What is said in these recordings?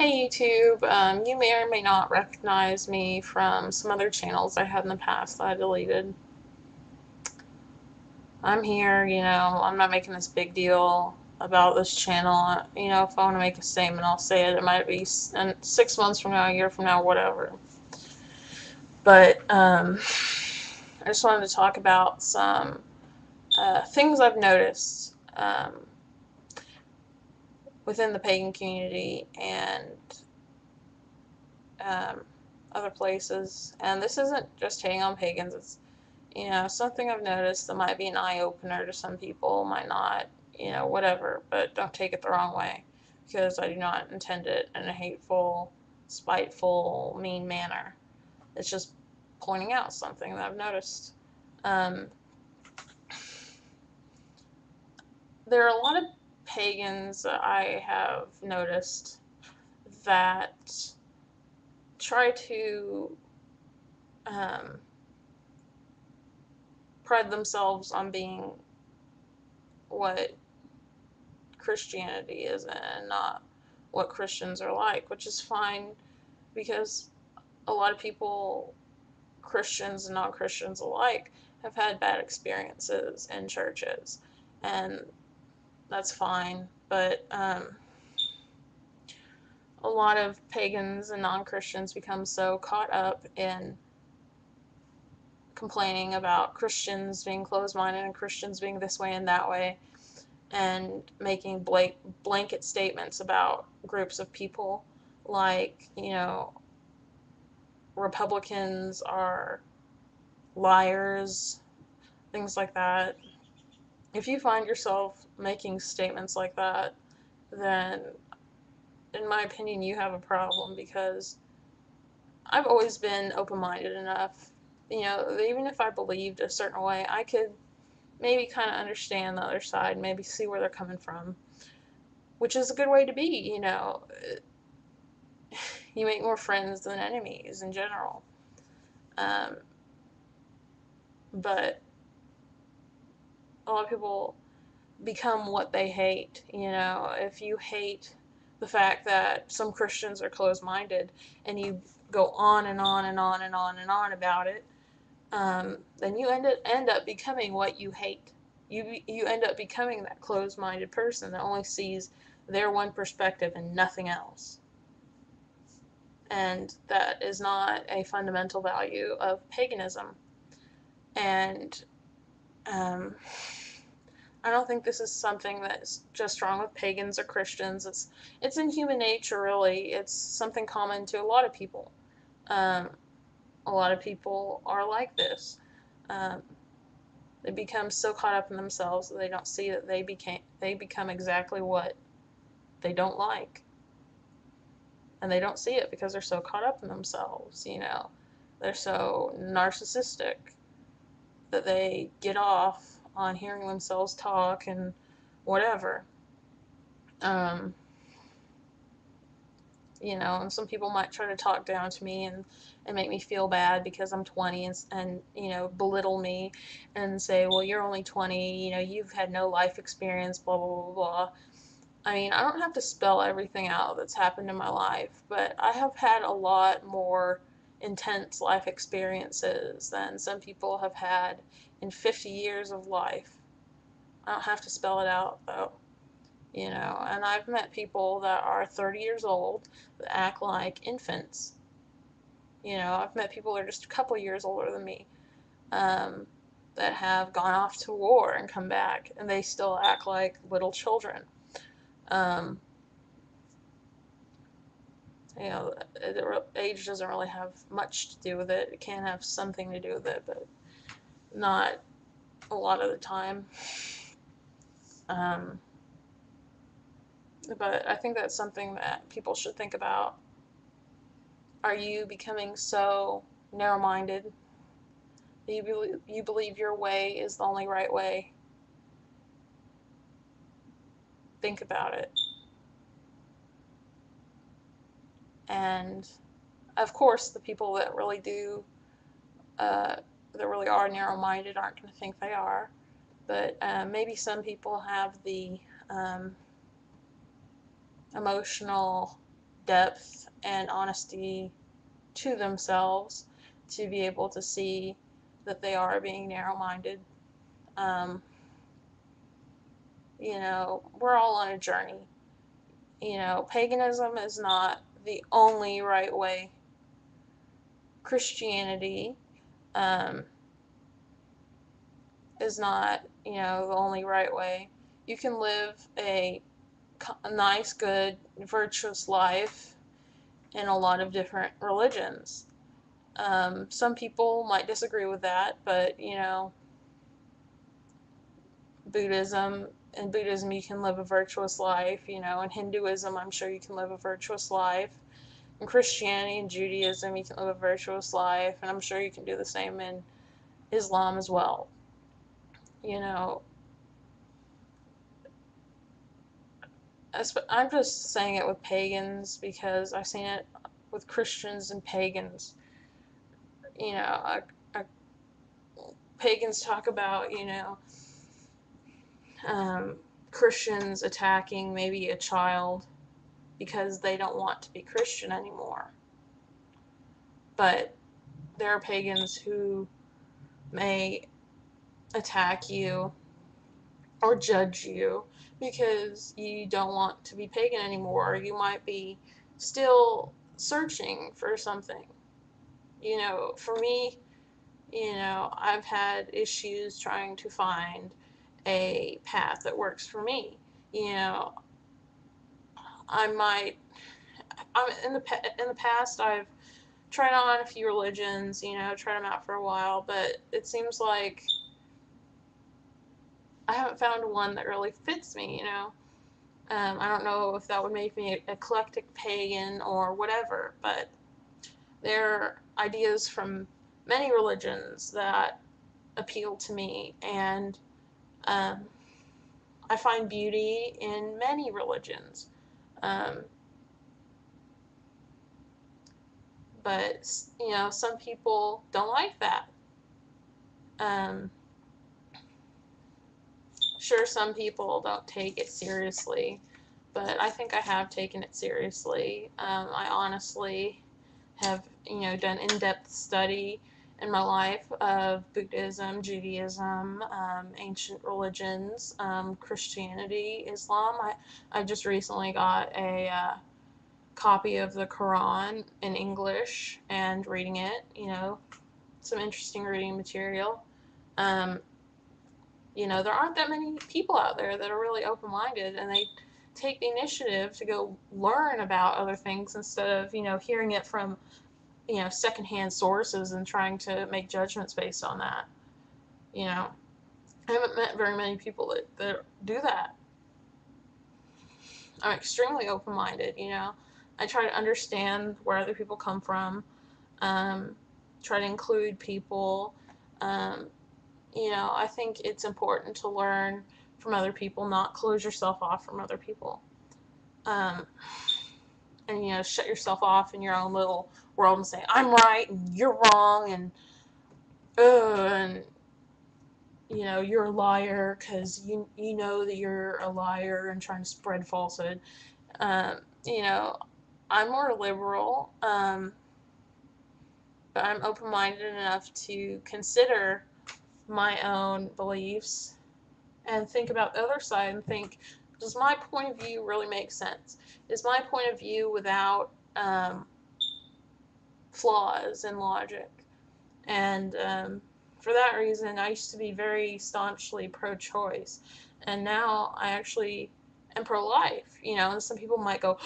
Hey YouTube, you may or may not recognize me from some other channels I had in the past that I deleted. I'm here, I'm not making this big deal about this channel. If I want to make a statement, I'll say it. It might be 6 months from now, a year from now, whatever. But I just wanted to talk about some things I've noticed within the pagan community and um, other places. And this isn't just hating on pagans, it's something I've noticed that might be an eye opener to some people, might not, whatever, but don't take it the wrong way because I do not intend it in a hateful, spiteful, mean manner. It's just pointing out something that I've noticed. Um, there are a lot of pagans that I have noticed that try to um, pride themselves on being what Christianity is and not what Christians are like, which is fine because a lot of people, Christians and non Christians alike, have had bad experiences in churches, and that's fine. But a lot of pagans and non Christians become so caught up in complaining about Christians being closed minded and Christians being this way and that way, and making blanket statements about groups of people like, Republicans are liars, things like that. If you find yourself making statements like that, then in my opinion, you have a problem because I've always been open minded enough. Even if I believed a certain way, I could maybe kind of understand the other side, maybe see where they're coming from, which is a good way to be. You make more friends than enemies in general. Um, but a lot of people become what they hate. If you hate the fact that some Christians are closed minded and you go on and on and on and on and on about it, then you end up becoming what you hate. You end up becoming that closed minded person that only sees their one perspective and nothing else. And that is not a fundamental value of paganism. And um, I don't think this is something that's just wrong with pagans or Christians. It's in human nature, really. It's something common to a lot of people. Um, a lot of people are like this. Um, they become so caught up in themselves that they don't see that they become exactly what they don't like, and they don't see it because they're so caught up in themselves. They're so narcissistic that they get off on hearing themselves talk and whatever. Um, and some people might try to talk down to me and make me feel bad because I'm 20 and belittle me and say, well, you're only 20, you've had no life experience, blah, blah, blah, blah. I mean, I don't have to spell everything out that's happened in my life, but I have had a lot more intense life experiences than some people have had in 50 years of life. I don't have to spell it out, though. And I've met people that are 30 years old that act like infants. I've met people that are just a couple years older than me, um, that have gone off to war and come back, and they still act like little children. Um, age doesn't really have much to do with it. It can have something to do with it, but not a lot of the time. Um, but I think that's something that people should think about. Are you becoming so narrow-minded that you believe your way is the only right way? Think about it. And of course, the people that really that really are narrow-minded aren't going to think they are. But maybe some people have the emotional depth and honesty to themselves to be able to see that they are being narrow-minded. Um, we're all on a journey. Paganism is not the only right way. Christianity um, is not, the only right way. You can live a nice, good, virtuous life in a lot of different religions. Some people might disagree with that, but, in Buddhism you can live a virtuous life, in Hinduism I'm sure you can live a virtuous life. In Christianity and Judaism you can live a virtuous life, and I'm sure you can do the same in Islam as well. I'm just saying it with pagans because I've seen it with Christians and pagans. You know, I, I, Pagans talk about, um, Christians attacking maybe a child because they don't want to be Christian anymore. But there are pagans who may attack you or judge you because you don't want to be pagan anymore. You might be still searching for something. For me, I've had issues trying to find a path that works for me. You know, I might, in the past, I've tried on a few religions, tried them out for a while, but it seems like I haven't found one that really fits me. I don't know if that would make me an eclectic pagan or whatever, but there are ideas from many religions that appeal to me, and um, I find beauty in many religions. Um, but, some people don't like that. Um, sure, some people don't take it seriously, but I think I have taken it seriously. I honestly have, done in-depth study in my life of Buddhism, Judaism, ancient religions, Christianity, Islam. I just recently got a copy of the Quran in English and reading it, some interesting reading material. Um, there aren't that many people out there that are really open-minded, and they take the initiative to go learn about other things instead of, hearing it from, secondhand sources and trying to make judgments based on that. I haven't met very many people that do that. I'm extremely open-minded, I try to understand where other people come from, um, try to include people. Um, I think it's important to learn from other people, not close yourself off from other people. Um, and, shut yourself off in your own little world and say, I'm right and you're wrong, and you're a liar because you know that you're a liar and trying to spread falsehood. Um, you know, I'm more liberal, but I'm open-minded enough to consider my own beliefs and think about the other side and think, does my point of view really make sense? Is my point of view without flaws in logic? And for that reason, I used to be very staunchly pro-choice, and now I actually am pro-life. And some people might go,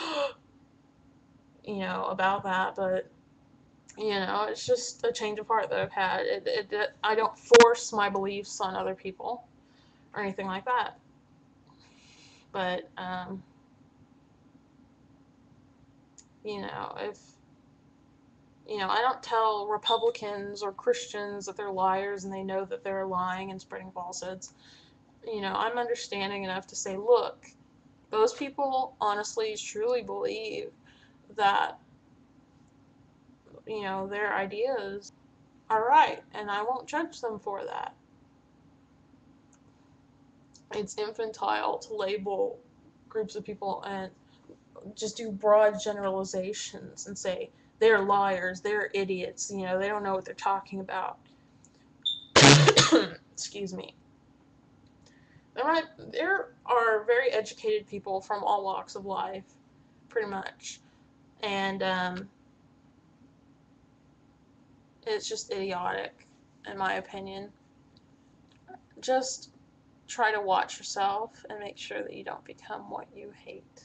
about that, but it's just a change of heart that I've had. I don't force my beliefs on other people or anything like that. But if I don't tell Republicans or Christians that they're liars and they know that they're lying and spreading falsehoods. I'm understanding enough to say, look, those people honestly, truly believe that, their ideas are right, and I won't judge them for that. It's infantile to label groups of people and just do broad generalizations and say they're liars, they're idiots, they don't know what they're talking about. Excuse me. There are very educated people from all walks of life, pretty much, and it's just idiotic, in my opinion. Just try to watch yourself and make sure that you don't become what you hate.